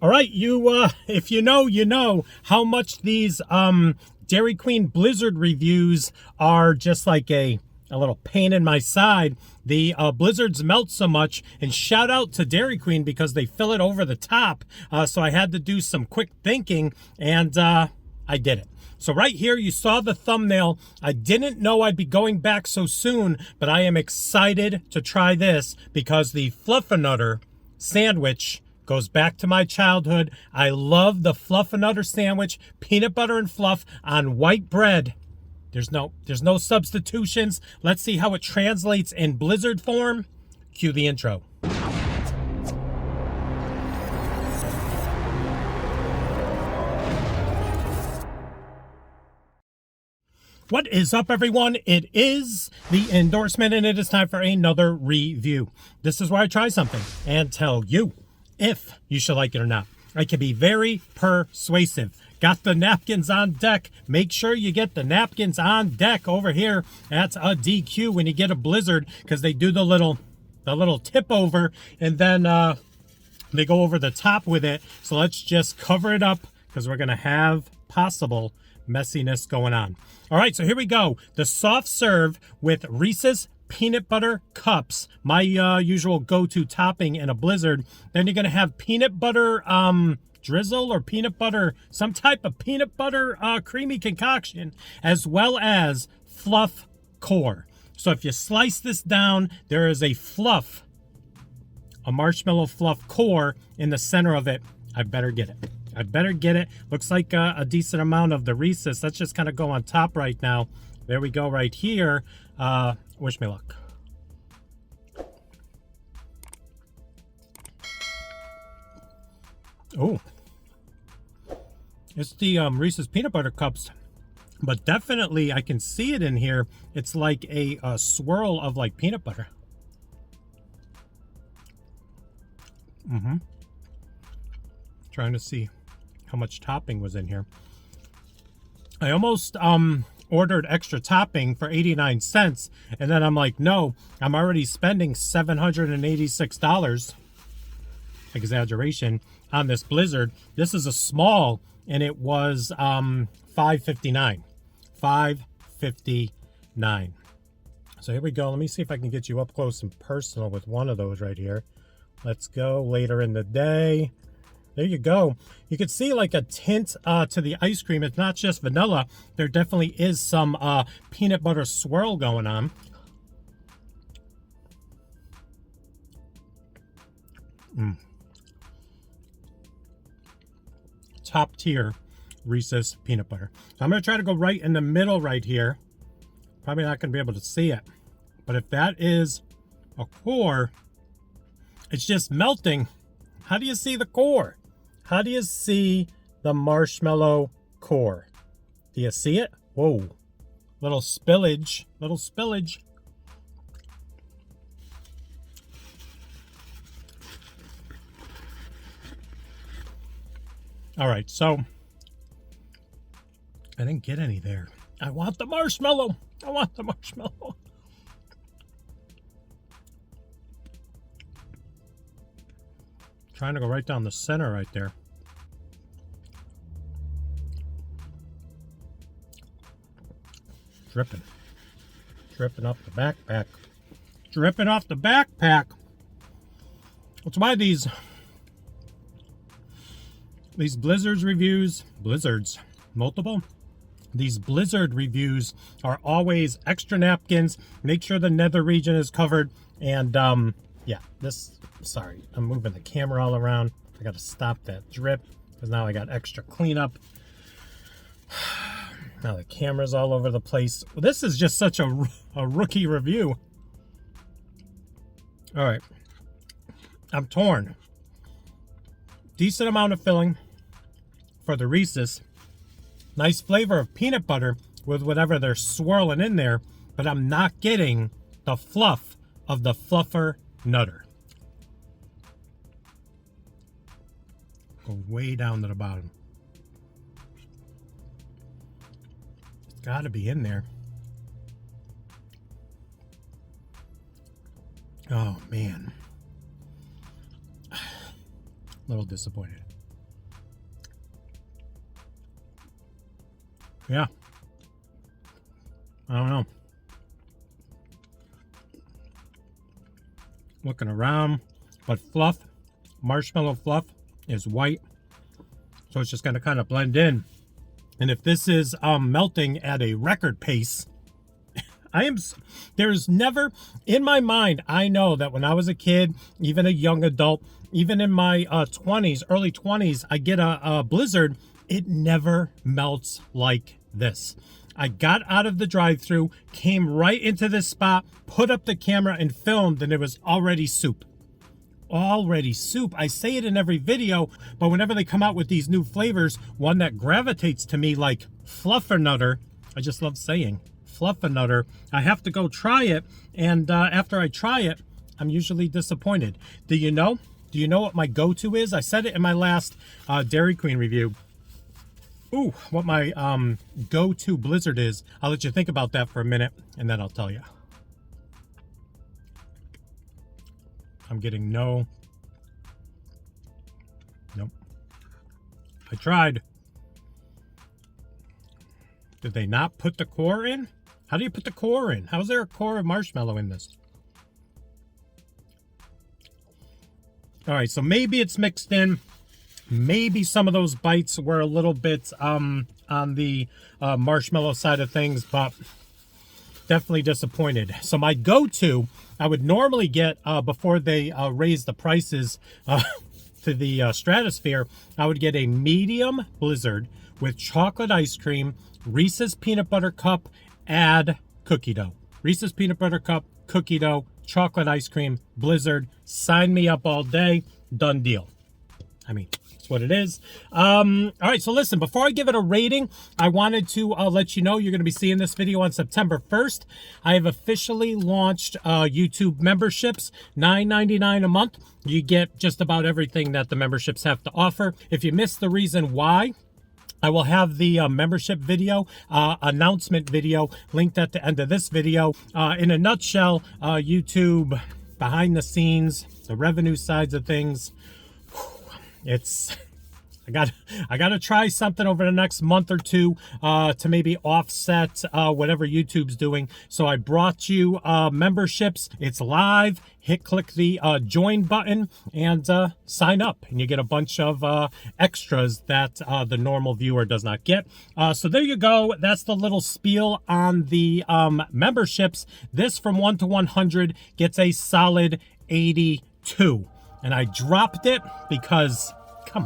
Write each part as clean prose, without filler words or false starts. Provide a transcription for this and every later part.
All right, if you know, you know how much these Dairy Queen Blizzard reviews are just like a little pain in my side. The Blizzards melt so much, and shout out to Dairy Queen because they fill it over the top. So I had to do some quick thinking, and I did it. So right here, you saw the thumbnail. I didn't know I'd be going back so soon, but I am excited to try this because the Fluffernutter sandwich goes back to my childhood. I love the Fluffernutter sandwich, peanut butter and fluff on white bread. There's no substitutions. Let's see how it translates in Blizzard form. Cue the intro. What is up, everyone? It is the endorsement, and it is time for another review. This is where I try something and tell you if you should like it or not. I can be very persuasive. Got the napkins on deck. Make sure you get the napkins on deck over here at a DQ when you get a Blizzard, because they do the little tip over, and then they go over the top with it. So let's just cover it up because we're gonna have possible messiness going on. All right, so here we go. The soft serve with Reese's Peanut Butter Cups, my usual go-to topping in a Blizzard. Then you're gonna have peanut butter drizzle or peanut butter, some type of peanut butter creamy concoction, as well as fluff core. So if you slice this down, there is a marshmallow fluff core in the center of it. I better get it. I better get it. Looks like a decent amount of the Reese's. Let's just kind of go on top right now. There we go right here. Wish me luck. Oh, it's the Reese's Peanut Butter Cups, but definitely I can see it in here. It's like a swirl of like peanut butter. Trying to see how much topping was in here. I almost ordered extra topping for 89 cents, and then I'm like, no, I'm already spending $786, exaggeration, on this Blizzard. This is a small, and it was $5.59. $5.59. So here we go. Let me see if I can get you up close and personal with one of those right here. Let's go later in the day. There you go. You can see like a tint to the ice cream. It's not just vanilla. There definitely is some peanut butter swirl going on. Top tier Reese's peanut butter. So I'm going to try to go right in the middle right here. Probably not going to be able to see it. But if that is a core, it's just melting. How do you see the core? How do you see the marshmallow core? Do you see it? Whoa. Little spillage. Little spillage. All right, so I didn't get any there. I want the marshmallow. I want the marshmallow. Trying to go right down the center right there. Dripping. Dripping off the backpack. Dripping off the backpack. That's why these Blizzards reviews, multiple. These Blizzard reviews are always extra napkins. Make sure the nether region is covered. And yeah, sorry, I'm moving the camera all around. I got to stop that drip because now I got extra cleanup. Now the camera's all over the place. This is just such a rookie review. All right, I'm torn. Decent amount of filling for the Reese's. Nice flavor of peanut butter with whatever they're swirling in there, but I'm not getting the fluff of the Fluffernutter. Go way down to the bottom. It's got to be in there. Oh, man. A little disappointed. Yeah. I don't know. Looking around, but fluff, marshmallow fluff is white. So it's just going to kind of blend in. And if this is melting at a record pace, there's never, in my mind, I know that when I was a kid, even a young adult, even in my 20s, early 20s, I get a blizzard, it never melts like this. I got out of the drive-thru, came right into this spot, put up the camera and filmed, and it was already soup. Already soup. I say it in every video, but whenever they come out with these new flavors, one that gravitates to me like Fluffernutter, I just love saying Fluffernutter, I have to go try it, and after I try it, I'm usually disappointed. Do you know what my go-to is? I said it in my last Dairy Queen review. Ooh, what my go-to blizzard is. I'll let you think about that for a minute, and then I'll tell you. I'm getting nope. I tried. Did they not put the core in? How do you put the core in? How's there a core of marshmallow in this? All right, so maybe it's mixed in. Maybe some of those bites were a little bit on the marshmallow side of things, but definitely disappointed. So my go-to, I would normally get, before they raise the prices to the stratosphere, I would get a medium blizzard with chocolate ice cream, Reese's Peanut Butter Cup, add cookie dough. Reese's Peanut Butter Cup, cookie dough, chocolate ice cream, blizzard. Sign me up all day. Done deal. I mean, that's what it is. All right, so listen, before I give it a rating, I wanted to let you know you're going to be seeing this video on September 1st. I have officially launched YouTube memberships, $9.99 a month. You get just about everything that the memberships have to offer. If you missed the reason why, I will have the membership video, announcement video linked at the end of this video. In a nutshell, YouTube behind the scenes, the revenue sides of things, I got to try something over the next month or two to maybe offset whatever YouTube's doing. So I brought you memberships. It's live. Click the join button and sign up, and you get a bunch of extras that the normal viewer does not get. So there you go. That's the little spiel on the memberships. This from 1 to 100 gets a solid 82. And I dropped it because, come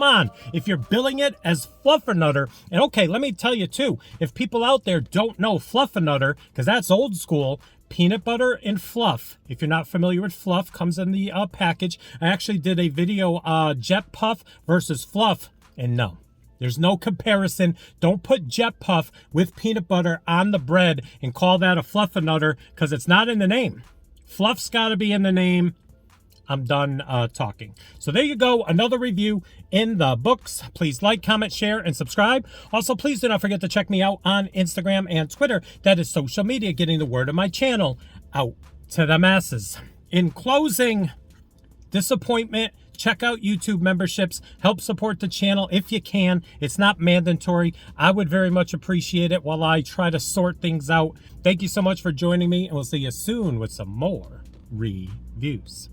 on, if you're billing it as Fluffernutter, and okay, let me tell you too, if people out there don't know Fluffernutter, because that's old school, peanut butter and fluff. If you're not familiar with fluff, comes in the package. I actually did a video, Jet Puff versus Fluff, and no, there's no comparison. Don't put Jet Puff with peanut butter on the bread and call that a Fluffernutter, because it's not in the name. Fluff's got to be in the name. I'm done talking. So there you go. Another review in the books. Please like, comment, share, and subscribe. Also, please do not forget to check me out on Instagram and Twitter. That is social media, getting the word of my channel out to the masses. In closing, disappointment. Check out YouTube memberships. Help support the channel if you can. It's not mandatory. I would very much appreciate it while I try to sort things out. Thank you so much for joining me, and we'll see you soon with some more reviews.